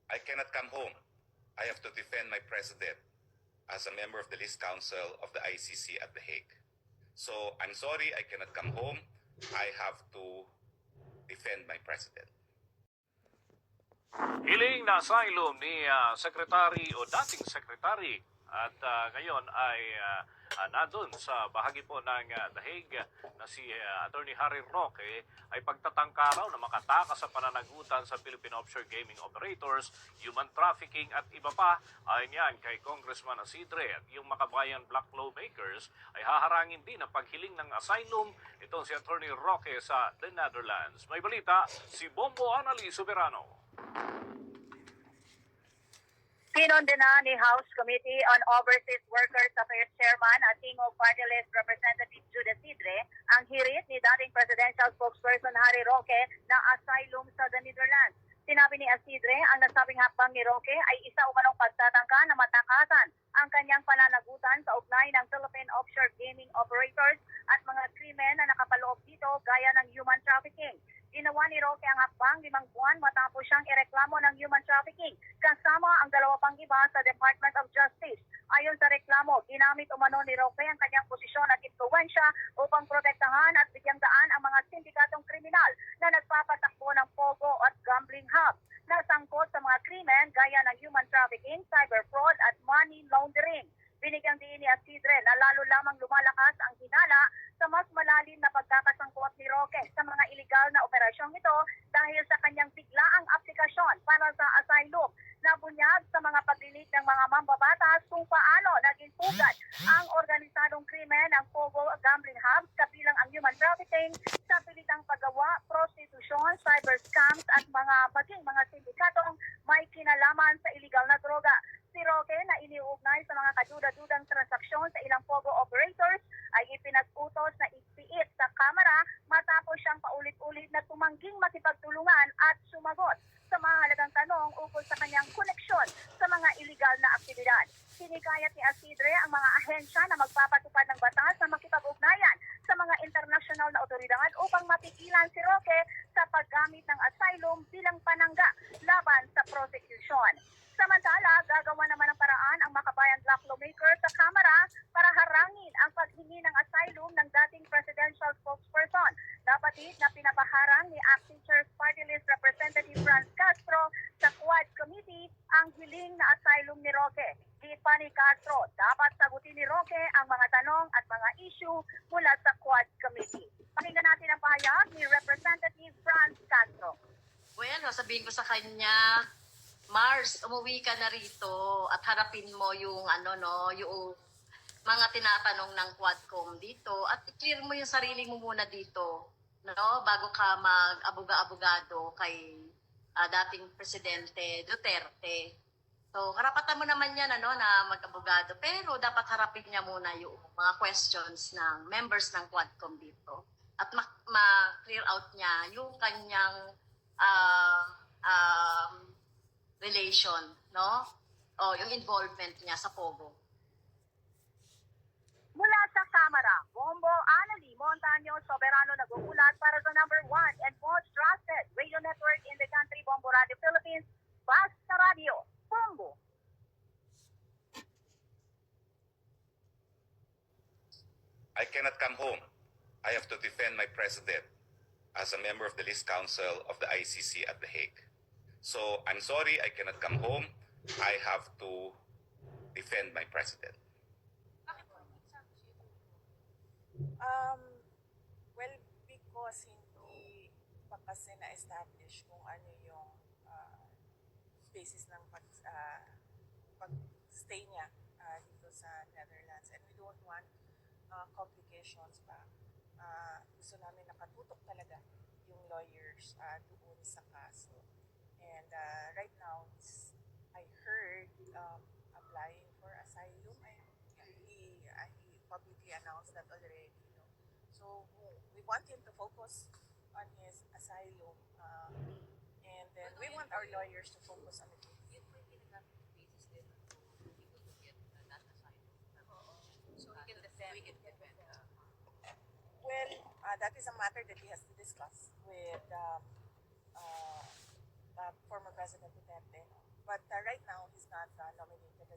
I cannot come home. I have to defend my president as a member of the list council of the ICC at The Hague. So I'm sorry I cannot come home. I have to defend my president. Hiling na asylum ni Secretary o dating Secretary at ngayon ay nandun sa bahagi po ng The Hague na si Attorney Harry Roque ay pagtatangka raw na makatakas sa pananagutan sa Philippine Offshore Gaming Operators, human trafficking at iba pa. Ayon yan kay Congressman Isidre at yung makabayan black lawmakers ay haharangin din ang paghiling ng asylum itong si Attorney Roque sa The Netherlands. May balita si Bombo Anali Soberano. Pinondena ni House Committee on Overseas Workers Affairs Chairman at Tingog Party List Representative Jude Sidre ang hirit ni dating presidential spokesperson Harry Roque na asylum sa the Netherlands. Sinabi ni Asidre ang nasabing hakbang ni Roque ay isa umanong pagtatangka na matakasan ang kanyang pananagutan sa ugnay ng Philippine Offshore Gaming Operators at mga krimen na nakapaloob dito gaya ng human trafficking. Ginawa ni Roque ang hakbang 5 buwan matapos siyang ireklamo ng human trafficking kasama ang 2 pang iba sa Department of Justice. Ayon sa reklamo, ginamit umano ni Roque ang kanyang posisyon at impluwensya upang protektahan at bigyang daan ang mga sindikatong kriminal na nagpapatakbo ng pogo at gambling hub na sangkot sa mga krimen gaya ng human trafficking, cyber fraud at money laundering. Binigyang diin ni Asidre na lalo lamang lumalakas ang hinala sa mas malalim na pagkakasangkot ni Roque sa mga iligal na operasyong ito dahil sa kanyang biglaang aplikasyon para sa asylum na bunyag sa mga paglilit ng mga mambabatas kung paano naging pugad ang organisadong krimen ng Pogo Gambling Hub kabilang ang human trafficking, sa pilitang paggawa, prostitusyon, cyber scams at maging mga sindikatong may kinalaman sa iligal na droga. Si Roque na iniuugnay sa mga kaduda-dudang transaksyon sa ilang Pogo operators ay ipinag-utos na ipiit sa kamera matapos siyang paulit-ulit na tumangging makipagtulungan at sumagot sa mahalagang tanong ukol sa kanyang koneksyon sa mga iligal na aktibidad. Hinikayat ni Asidre ang mga ahensya na magpapatupad ng batas na makipag-ugnayan sa mga internasyonal na otoridad upang mapigilan si Roque sa paggamit ng asylum bilang panangga laban sa prosecution. Samantala, gagawa naman ng paraan ang makabayan black lawmaker sa Kamara para harangin ang paghingi ng asylum ng dating presidential spokesperson. Napatid na pinapaharang ni Acting Chair's Party List Representative Franz Castro sa Quad Committee ang hiling na asylum ni Roque. Di pa ni Castro, dapat sagutin ni Roque ang mga tanong at mga issue mula sa Quad Committee. Pakinggan natin ang pahayag ni Representative Franz Castro. Well, sabihin ko sa kanya, Mars, umuwi ka na rito at harapin mo yung yung mga tinatanong ng Quadcom dito at i-clear mo yung sarili mo muna dito, no, bago ka mag-abuga-abogado kay dating Presidente Duterte. So, karapatan mo naman yan na mag-abogado, pero dapat harapin niya muna yung mga questions ng members ng Quadcom dito at ma-clear out niya yung kanyang relation, no? O yung involvement niya sa Pogo. Mula sa Kamara, Bombo Anali Montaño Soberano nagugulat para sa number 1 and most trusted radio network in the country, Bombo Radio Philippines, Basta Radio, Bombo. I cannot come home. I have to defend my president as a member of the list council of the ICC at The Hague. So I'm sorry I cannot come home. I have to defend my president. Well, because hindi pa kasi na-establish kung ano yung basis ng pag-stay niya dito sa Netherlands. And we don't want complications pa. Gusto namin nakatutok talaga yung lawyers doon sa kaso. And right now, I heard applying for asylum. He publicly announced that already. So we want him to focus on his asylum, and then we want our lawyers to focus on the case. So we can defend. Well, that is a matter that he has to discuss with former President Duterte. not nominated